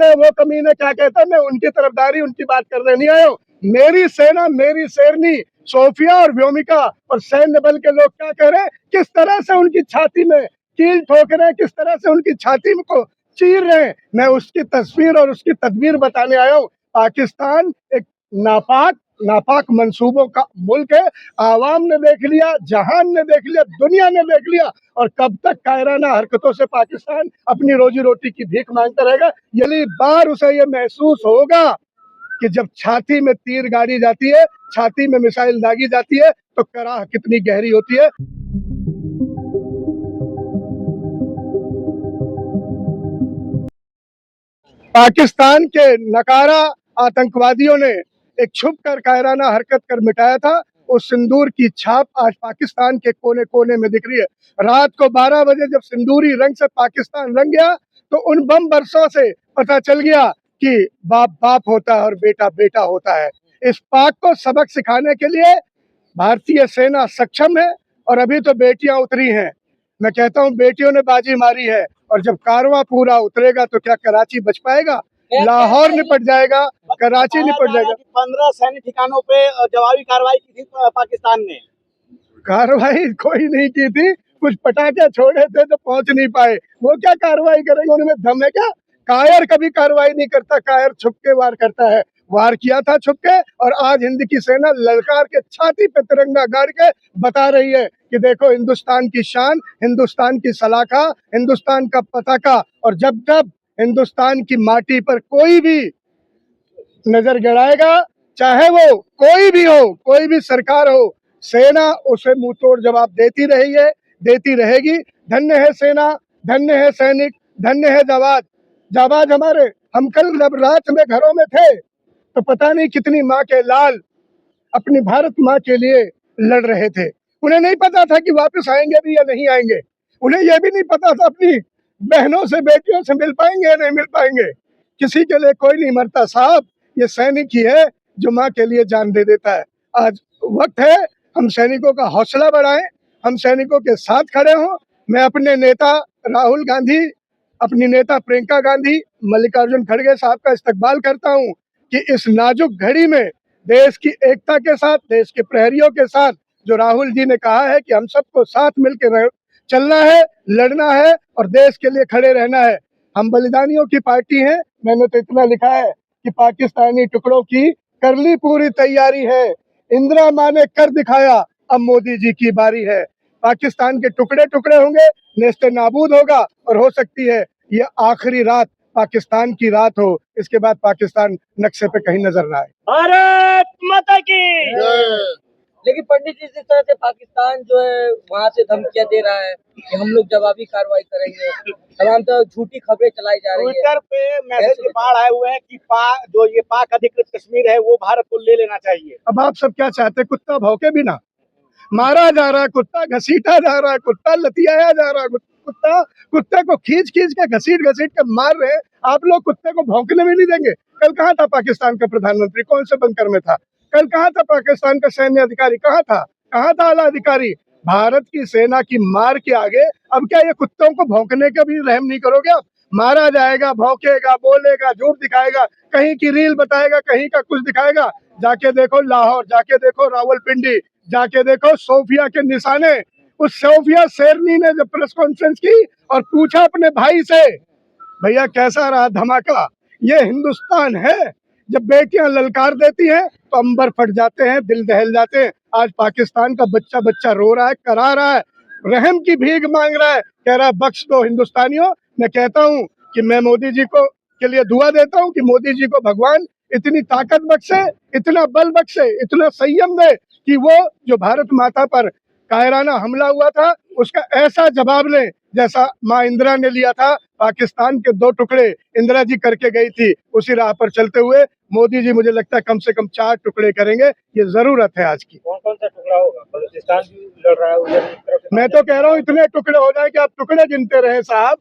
देखते हैं वो कमीने क्या कहते हैं। मैं उनकी तरफदारी, उनकी बात करने नहीं आया हूँ। मेरी सेना, मेरी शेरनी सोफिया और व्योमिका और सैन्य बल के लोग क्या कह रहे हैं, किस तरह से उनकी छाती में कील ठोक रहे हैं, किस तरह से उनकी छाती को चीर रहे हैं। मैं उसकी तस्वीर और उसकी तदबीर बताने आया हूँ। पाकिस्तान एक नापाक नापाक मंसूबों का मुल्क है। आवाम ने देख लिया, जहान ने देख लिया, दुनिया ने देख लिया। और कब तक कायराना हरकतों से पाकिस्तान अपनी रोजी रोटी की भीख मांगता रहेगा। यही बार उसे ये महसूस होगा कि जब छाती में तीर गाड़ी जाती है, छाती में मिसाइल दागी जाती है, तो कराह कितनी गहरी होती है। पाकिस्तान के नकारा आतंकवादियों ने एक छुप कर कायराना हरकत कर मिटाया था। उस सिंदूर की छाप आज पाकिस्तान के कोने कोने में दिख रही है। रात को 12 बजे जब सिंदूरी रंग से पाकिस्तान रंग गया, तो उन बम बरसों से पता चल गया कि बाप बाप होता है और बेटा बेटा होता है। इस पाक को सबक सिखाने के लिए भारतीय सेना सक्षम है। और अभी तो बेटियां उतरी हैं। मैं कहता हूं बेटियों ने बाजी मारी है। और जब कारवां पूरा उतरेगा तो क्या कराची बच पाएगा? लाहौर निपट जाएगा, कराची निपट जाएगा। 15 सैन्य ठिकानों पे जवाबी कार्रवाई की थी पाकिस्तान ने। कार्रवाई कोई नहीं की थी, कुछ पटाखे छोड़े थे तो पहुंच नहीं पाए। वो क्या कार्रवाई करेंगे? उनमें दम है क्या? कायर कभी कार्रवाई नहीं करता, कायर छुप के वार करता है। वार किया था छुप के, और आज हिंद की सेना ललकार के छाती पे तिरंगा गाड़ के बता रही है कि देखो हिंदुस्तान की शान, हिंदुस्तान की सलाखा, हिंदुस्तान का पताका। और जब जब हिंदुस्तान की माटी पर कोई भी नजर गड़ाएगा, चाहे वो कोई भी हो, कोई भी सरकार हो, सेना उसे मुंह तोड़ जवाब देती रही है, देती रहेगी। धन्य है सेना, धन्य है सैनिक, धन्य है जाबाज जाबाज हमारे। हम कल जब रात में घरों में थे तो पता नहीं कितनी माँ के लाल अपनी भारत माँ के लिए लड़ रहे थे। उन्हें नहीं पता था कि वापस आएंगे भी या नहीं आएंगे। उन्हें यह भी नहीं पता था अपनी बहनों से, बेटियों से मिल पाएंगे या नहीं मिल पाएंगे। किसी के लिए कोई नहीं मरता साहब, ये सैनिक ही है जो माँ के लिए जान दे देता है। आज वक्त है हम सैनिकों का हौसला बढ़ाएं, हम सैनिकों के साथ खड़े हों। मैं अपने नेता राहुल गांधी, अपनी नेता प्रियंका गांधी, मल्लिकार्जुन खड़गे साहब का इस्तकबाल करता हूं कि इस नाजुक घड़ी में देश की एकता के साथ, देश के प्रहरियों के साथ, जो राहुल जी ने कहा है कि हम सबको साथ मिलकर चलना है, लड़ना है और देश के लिए खड़े रहना है। हम बलिदानियों की पार्टी है। मैंने तो इतना लिखा है कि पाकिस्तानी टुकड़ों की कर ली पूरी तैयारी है। इंदिरा माँ ने कर दिखाया, अब मोदी जी की बारी है। पाकिस्तान के टुकड़े टुकड़े होंगे, नेस्ते नाबूद होगा। और हो सकती है ये आखिरी रात पाकिस्तान की रात हो, इसके बाद पाकिस्तान नक्शे पे कहीं नजर ना आए। भारत माता की। लेकिन पंडित जी, जिस तरह से पाकिस्तान जो है वहाँ से धमकियां दे रहा है कि हम लोग जवाबी कार्रवाई करेंगे, तमाम तो झूठी खबरें चलाई जा रही है। ट्विटर पे मैसेज के बाढ़ आए हुए हैं कि जो ये पाक अधिकृत कश्मीर है वो भारत को ले लेना चाहिए। अब आप सब क्या चाहते? कुत्ता भौंके बिना मारा जा रहा है, कुत्ता घसीटा जा रहा है, कुत्ता लतियाया जा रहा है, कुत्ते को खींच खींच के घसीट घसीट के मार रहे हैं। आप लोग कुत्ते को भौंकने में नहीं देंगे। कल कहाँ था पाकिस्तान का प्रधानमंत्री? कौन से बंकर में था? कल कहाँ था पाकिस्तान का सैन्य अधिकारी? कहाँ था? कहाँ था आला अधिकारी? भारत की सेना की मार के आगे अब क्या ये कुत्तों को भौंकने का भी रहम नहीं करोगे आप? मारा जाएगा, भौंकेगा, बोलेगा, झूठ दिखाएगा, कहीं की रील बताएगा, कहीं का कुछ दिखाएगा। जाके देखो लाहौर, जाके देखो रावलपिंडी, जाके देखो सोफिया के निशाने। उस सोफिया शेरनी ने जब प्रेस कॉन्फ्रेंस की और पूछा अपने भाई से, भैया कैसा रहा धमाका? ये हिंदुस्तान है। जब बेटियां ललकार देती हैं तो अंबर फट जाते हैं, दिल दहल जाते हैं। आज पाकिस्तान का बच्चा बच्चा रो रहा है, करा रहा है, रहम की भीख मांग रहा है, कह रहा है बख्श दो हिंदुस्तानियों। मैं कहता हूं कि मैं मोदी जी को के लिए दुआ देता हूं कि मोदी जी को भगवान इतनी ताकत बख्शे, इतना बल बख्शे, इतना संयम दे कि वो जो भारत माता पर कायराना हमला हुआ था उसका ऐसा जवाब ले जैसा माँ इंदिरा ने लिया था। पाकिस्तान के 2 टुकड़े इंदिरा जी करके गई थी, उसी राह पर चलते हुए मोदी जी मुझे लगता है कम से कम 4 टुकड़े करेंगे। ये जरूरत है आज की। कौन कौन सा टुकड़ा होगा? बलूचिस्तान भी लड़ रहा है उधर। मैं तो कह रहा हूँ इतने टुकड़े हो जाए कि आप टुकड़े गिनते रहे साहब।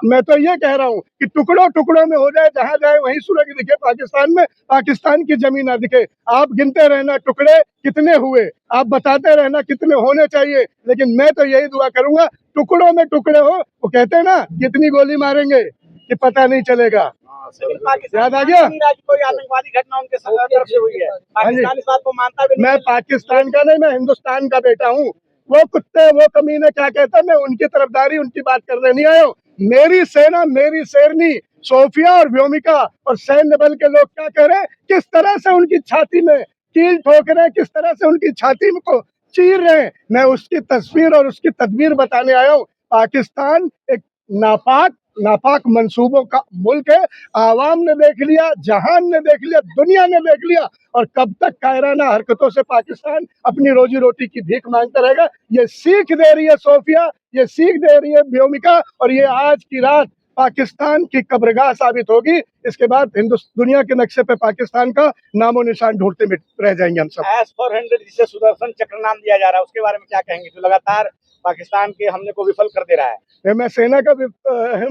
मैं तो ये कह रहा हूँ कि टुकड़ों टुकड़ों में हो जाए, जहां जाए वहीं सूरज दिखे पाकिस्तान में, पाकिस्तान की जमीन ना दिखे। आप गिनते रहना टुकड़े कितने हुए, आप बताते रहना कितने होने चाहिए। लेकिन मैं तो यही दुआ करूंगा टुकड़ों में टुकड़े हो। वो कहते हैं ना कितनी गोली मारेंगे, कि पता नहीं चलेगा। लेकिन पाकिस्तान याद आ गया? नहीं रहा कि कोई आतंकवादी घटना उनके तरफ से हुई है। पाकिस्तान इस बात को मानता भी नहीं। मैं पाकिस्तान का नहीं, मैं हिंदुस्तान का बेटा हूँ। वो कुत्ते वो कमीने क्या कहते हैं, मैं उनकी तरफदारी उनकी बात करने नहीं आया हूँ। मेरी सेना, मेरी शेरनी सोफिया और व्योमिका और सैन्य बल के लोग क्या कह रहे हैं, किस तरह से उनकी छाती में कील ठोक रहे हैं, किस तरह से उनकी छाती में को चीर रहे हैं, मैं उसकी तस्वीर और उसकी तदबीर बताने आया हूँ। पाकिस्तान एक नापाक मंसूबों का मुल्क है। आवाम ने देख लिया, जहान ने देख लिया, दुनिया ने देख लिया। और कब तक कायराना हरकतों से पाकिस्तान अपनी रोजी रोटी की भीख मांगता रहेगा। ये सीख दे रही है सोफिया, ये सीख दे रही है व्योमिका, और ये आज की रात पाकिस्तान की कब्रगाह साबित होगी। इसके बाद दुनिया के नक्शे पे पाकिस्तान का नामो निशान ढूंढते रह जाएंगे हम सब। S-400 जिसे सुदर्शन चक्र नाम दिया जा रहा है, उसके बारे में क्या कहेंगे, जो लगातार पाकिस्तान के हमले को विफल कर दे रहा है? मैं सेना का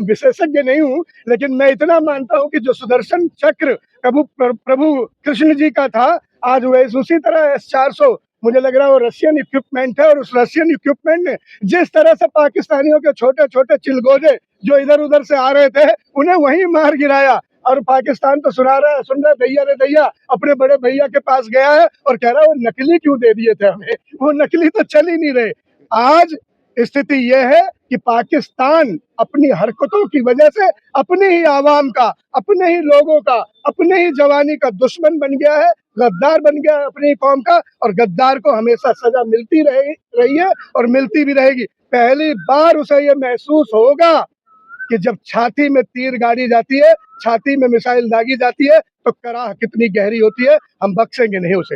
विशेषज्ञ नहीं हूँ, लेकिन मैं इतना मानता हूँ कि जो सुदर्शन चक्र प्रभु कृष्ण जी का था, आज वैसे उसी तरह S-400 मुझे लग रहा है वो रशियन इक्विपमेंट है। और उस रशियन इक्विपमेंट ने जिस तरह से पाकिस्तानियों के छोटे छोटे चिलगोजे जो इधर उधर से आ रहे थे, उन्हें वहीं मार गिराया। और पाकिस्तान तो सुन रहा भैया रे भैया अपने बड़े भैया के पास गया है और कह रहा है वो नकली क्यों दे दिए थे हमें, वो नकली तो चल ही नहीं रहे। आज स्थिति यह है कि पाकिस्तान अपनी हरकतों की वजह से अपने ही आवाम का, अपने ही लोगों का, अपने ही जवानी का दुश्मन बन गया है, गद्दार बन गया है अपनी कौम का। और गद्दार को हमेशा सजा मिलती रही है और मिलती भी रहेगी। पहली बार उसे ये महसूस होगा कि जब छाती में तीर गाड़ी जाती है, छाती में मिसाइल दागी जाती है, तो कराह कितनी गहरी होती है। हम बख्शेंगे नहीं उसे।